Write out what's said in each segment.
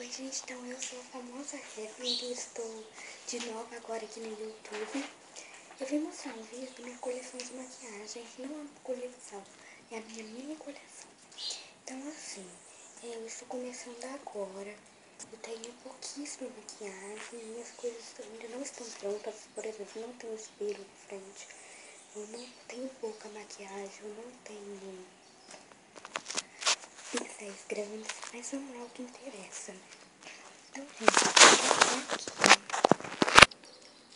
Oi gente, então eu sou a famosa Stephanie e estou de novo agora aqui no YouTube. Eu vim mostrar um vídeo da minha coleção de maquiagem, não é uma coleção, é a minha mini coleção. Então assim, eu estou começando agora, eu tenho pouquíssima maquiagem, minhas coisas ainda não estão prontas, por exemplo, não tenho espelho de frente, eu não tenho pouca maquiagem, eu não tenho pincéis grandes, mas vamos lá o que interessa. Então, gente,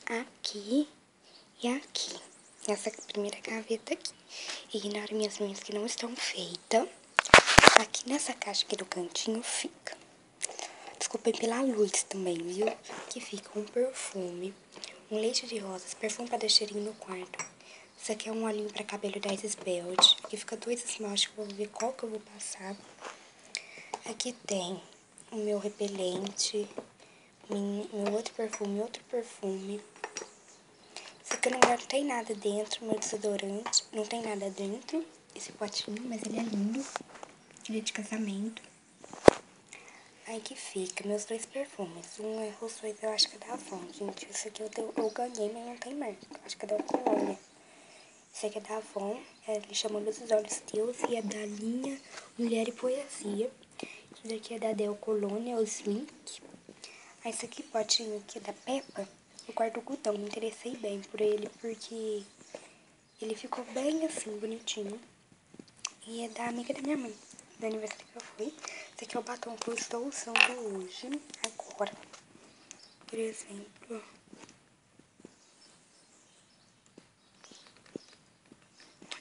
aqui e aqui. Essa primeira gaveta aqui. Ignora minhas unhas que não estão feitas. Aqui nessa caixa aqui do cantinho fica. Desculpem pela luz também, viu? Aqui fica um perfume, um leite de rosas, perfume para dar cheirinho no quarto. Isso aqui é um olhinho para cabelo da Esbelt. Aqui fica 2 esmaltes que eu vou ver qual que eu vou passar. Aqui tem o meu repelente, meu outro perfume. Isso aqui não tem nada dentro, meu desodorante, não tem nada dentro. Esse potinho, mas ele é lindo, ele é de casamento. Aí que fica, meus 2 perfumes. Um é Rousseau, eu acho que é da Avon, gente. Esse aqui eu ganhei, mas não tem marca. Acho que é da Colônia. Esse aqui é da Avon, ele chama Luzes Olhos Teus e é da linha Mulher e Poesia. Esse daqui é da Del Colônia, o Slink. Aí esse aqui, potinho aqui é da Peppa, eu guardo o algodão. Me interessei bem por ele, porque ele ficou bem assim, bonitinho. E é da amiga da minha mãe, do aniversário que eu fui. Esse aqui é o batom que eu estou usando hoje, agora. Por exemplo.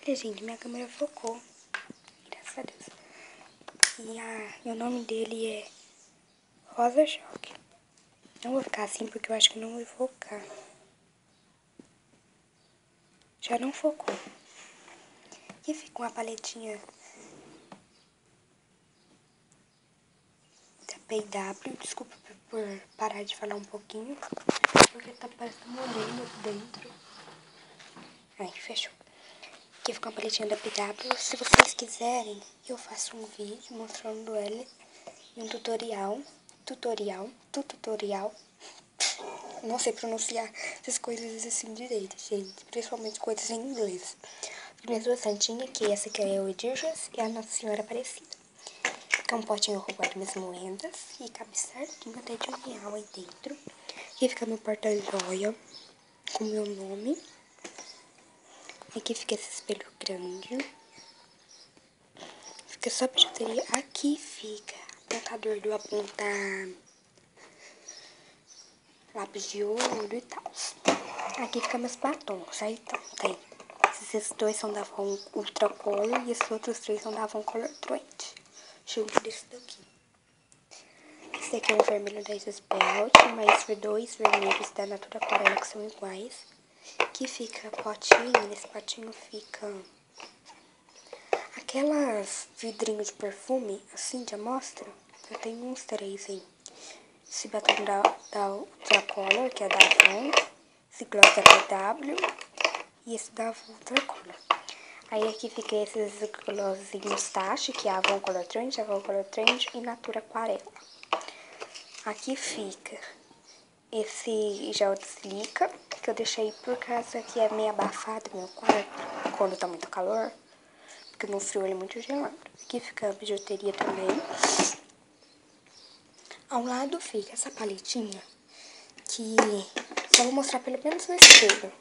Olha, gente, minha câmera focou. Graças a Deus. E o nome dele é Rosa Choque. Não vou ficar assim porque eu acho que não vou focar. Já não focou. Aqui fica uma paletinha da PW. Desculpa por parar de falar um pouquinho, porque tá parecendo molhando aqui dentro. Aí, fechou. Aqui fica uma paletinha da PW. Se vocês quiserem, eu faço um vídeo mostrando ela em um tutorial. Não sei pronunciar essas coisas assim direito, gente. Principalmente coisas em inglês. Minhas duas santinhas, que essa aqui é o Edirjas e a Nossa Senhora Aparecida. Fica um potinho que eu guardo minhas moedas e cabe certinho até de R$1 aí dentro. Aqui fica meu porta-joia com meu nome. Aqui fica esse espelho grande. Fica só bijuteria. Aqui fica apontador do apontar lápis de olho e tal. Aqui fica meus batons. Aí então, tem. Esses 2 são da Avon Ultra Color e esses outros 3 são da Avon Color Trend. Junto desse daqui. Esse aqui é um vermelho da Esbelt, mais 2 vermelhos da Natura Aquarela que são iguais. Aqui fica potinho, nesse potinho fica aquelas vidrinhos de perfume, assim, de amostra. Eu tenho uns 3 aí. Esse batom da Ultra Color, que é da Avon. Esse gloss da PW e esse da Avon Ultra Color. Aí aqui fica esses glossinhos Tache, que é a Avon Color Trend e Natura Aquarela. Aqui fica esse gel de silica, que eu deixei por causa que é meio abafado meu quarto, quando tá muito calor, porque no frio ele é muito gelado. Aqui fica a bijuteria também. Ao lado fica essa paletinha, que só vou mostrar pelo menos no espelho.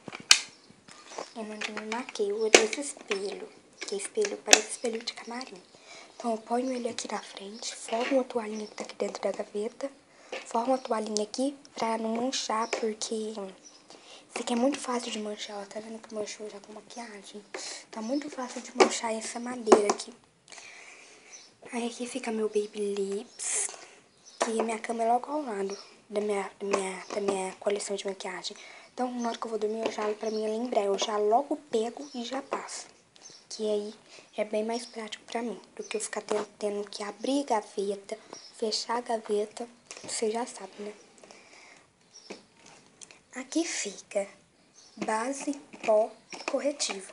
Eu não me maquei, eu olhei esse espelho, que é espelho, parece espelho de camarim. Então eu ponho ele aqui na frente, formo a toalhinha que tá aqui dentro da gaveta, formo a toalhinha aqui pra não manchar, porque isso aqui é muito fácil de manchar, ó, tá vendo que manchou já com maquiagem? Tá muito fácil de manchar essa madeira aqui. Aí aqui fica meu Baby Lips, que minha cama é logo ao lado da minha coleção de maquiagem. Então, na hora que eu vou dormir, eu já, pra mim lembrar, eu já logo pego e já passo. Que aí é bem mais prático pra mim, do que eu ficar tendo que abrir a gaveta, fechar a gaveta, você já sabe, né? Aqui fica base, pó e corretivo.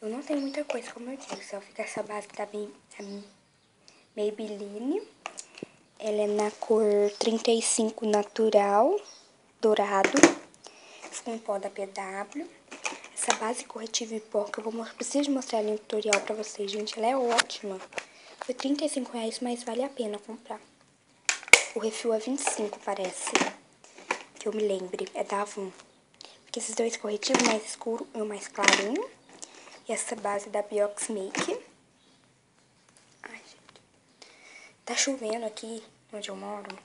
Eu não tenho muita coisa, como eu disse, só fica essa base da Maybelline. Ela é na cor 35 natural, dourado. Com pó da PW. Essa base corretiva em pó que preciso mostrar ali no tutorial pra vocês, gente. Ela é ótima. Foi R$35, mas vale a pena comprar. O refil é 25, parece. Que eu me lembre. É da Avon. Porque esses dois corretivos, mais escuro e o mais clarinho. E essa base da Biox Make. Ai, gente. Tá chovendo aqui onde eu moro.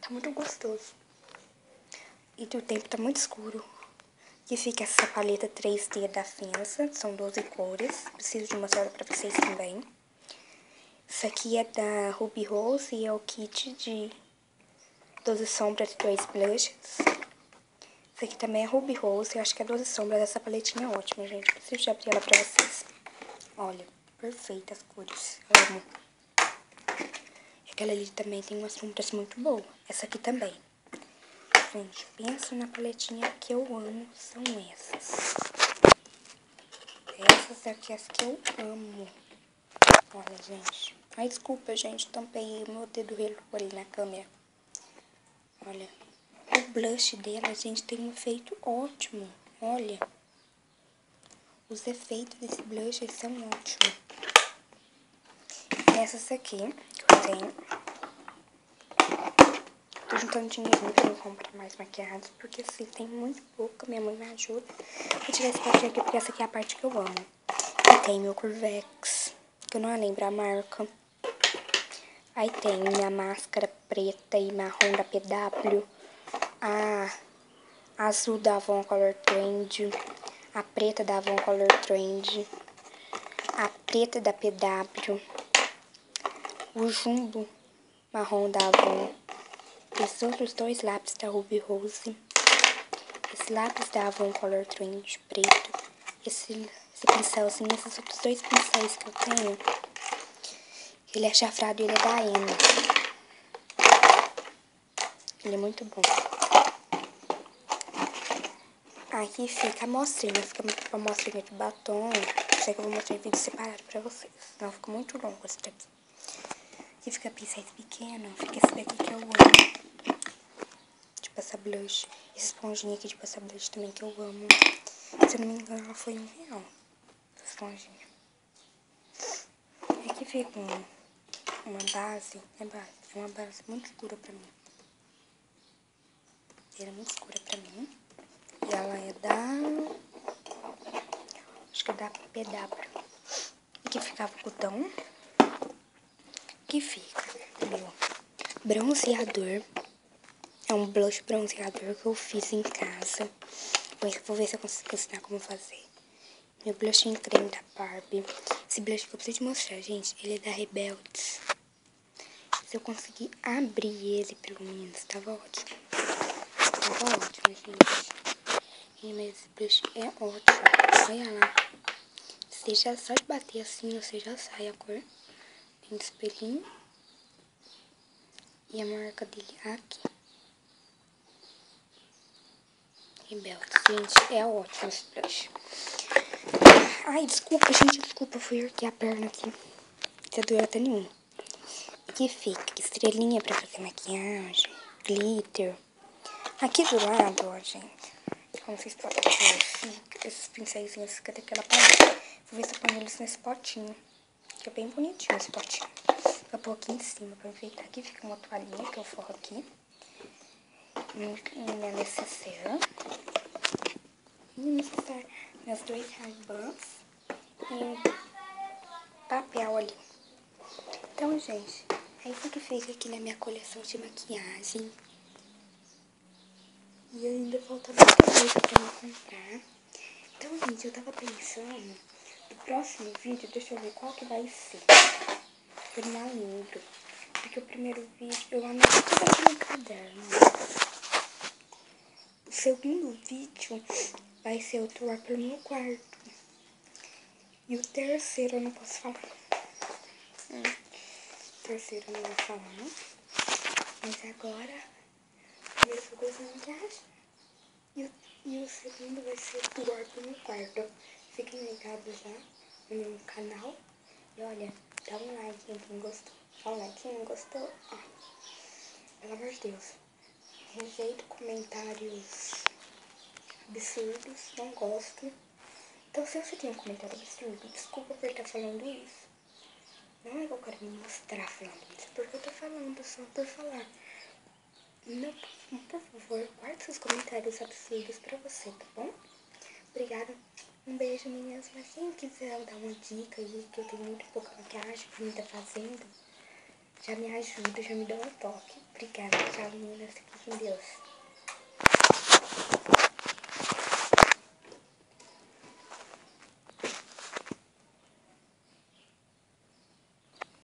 Tá muito gostoso. E o tempo tá muito escuro. Aqui fica essa paleta 3D da Fensa. São 12 cores. Preciso de mostrar pra vocês também. Isso aqui é da Ruby Rose e é o kit de 12 sombras e 2 blushes. Esse aqui também é Ruby Rose, eu acho que é 12 sombras. Essa paletinha é ótima, gente. Preciso de abrir ela pra vocês. Olha, perfeitas as cores. Eu amo. Aquela ali também tem umas sombras muito boas. Essa aqui também. Gente, pensa na paletinha que eu amo, são essas. Essas aqui, as que eu amo. Olha, gente. Ai, desculpa, gente, tampei o meu dedo relo ali na câmera. Olha. O blush dela, gente, tem um efeito ótimo. Olha. Os efeitos desse blush são ótimos. Essas aqui que eu tenho. Tô juntando dinheirinho pra eu comprar mais maquiagens, porque assim, tem muito pouco. Minha mãe me ajuda. Vou tirar esse potinho aqui, porque essa aqui é a parte que eu amo. E tem meu Curvex, que eu não lembro a marca. Aí tem minha máscara preta e marrom da PW. A azul da Avon Color Trend. A preta da Avon Color Trend. A preta da PW. O jumbo marrom da Avon. Esses outros dois lápis da Ruby Rose. Esse lápis da Avon Color Trend preto. Esse pincelzinho, esses outros dois pincéis que eu tenho. Ele é chafrado e ele é da Ena. Ele é muito bom. Aqui fica a amostrinha. Fica a amostrinha de batom. Sei que eu vou mostrar em vídeo separado pra vocês. Senão fica muito longo esse daqui. Aqui fica pincéis pequenos. Fica esse daqui que eu amo. De passar blush. Essa esponjinha aqui de passar blush também que eu amo. Se eu não me engano, ela foi R$1. Essa esponjinha. Aqui fica uma base. É uma base muito escura pra mim. Ela é muito escura pra mim. E ela é da... acho que é da PW. Aqui ficava o botão. Aqui fica meu bronzeador. É um blush bronzeador que eu fiz em casa. Vou ver se eu consigo ensinar como fazer. Meu blush em creme da Barbie. Esse blush que eu preciso te mostrar, gente, ele é da Rebeldes. Se eu conseguir abrir ele, pelo menos, tava ótimo. Tava ótimo, gente. Mas esse blush é ótimo. Olha lá. Você já só de bater assim, você já sai a cor. Tem espelhinho. E a marca dele aqui. Rebeldes, gente, é ótimo esse blush. Ai, desculpa, gente, desculpa, fui erguer a perna aqui. Não doeu até nenhum. Aqui fica estrelinha pra fazer maquiagem, glitter. Aqui do lado, ó, gente, como vocês podem ver, fica esses pincéisinhos, fica daquela paleta. Vou ver se eu ponho eles nesse potinho, que é bem bonitinho esse potinho. Vou pôr aqui em cima pra enfeitar. Aqui fica uma toalhinha que eu forro aqui. Minha necessaire. Meus dois hairbans e papel ali. Então, gente, é isso que fica aqui na minha coleção de maquiagem. E ainda falta muita coisa pra me comprar. Então, gente, eu tava pensando no próximo vídeo, deixa eu ver qual que vai ser. Eu não lembro. Porque o primeiro vídeo eu anotei tudo aqui no caderno. O segundo vídeo vai ser o tour pelo meu quarto. E o terceiro eu não posso falar. O terceiro eu não vou falar. Mas agora, o primeiro foi coisa da maquiagem. E o segundo vai ser o tour pelo meu quarto. Fiquem ligados já no meu canal. E olha, dá um like em quem gostou. Dá um like quem não gostou. Ó. pelo amor de Deus. Rejeito comentários absurdos, não gosto. Então, se você tem um comentário absurdo, desculpa por estar falando isso. Não é que eu quero me mostrar falando isso, porque eu tô falando só por falar. Não, por favor, guarde seus comentários absurdos pra você, tá bom? Obrigada. Um beijo, meninas. Mas quem quiser dar uma dica aí, que eu tenho muito pouca maquiagem pra mim tá fazendo, já me ajuda, já me dá um toque. Obrigada, tchau, meninas. Fiquem com Deus.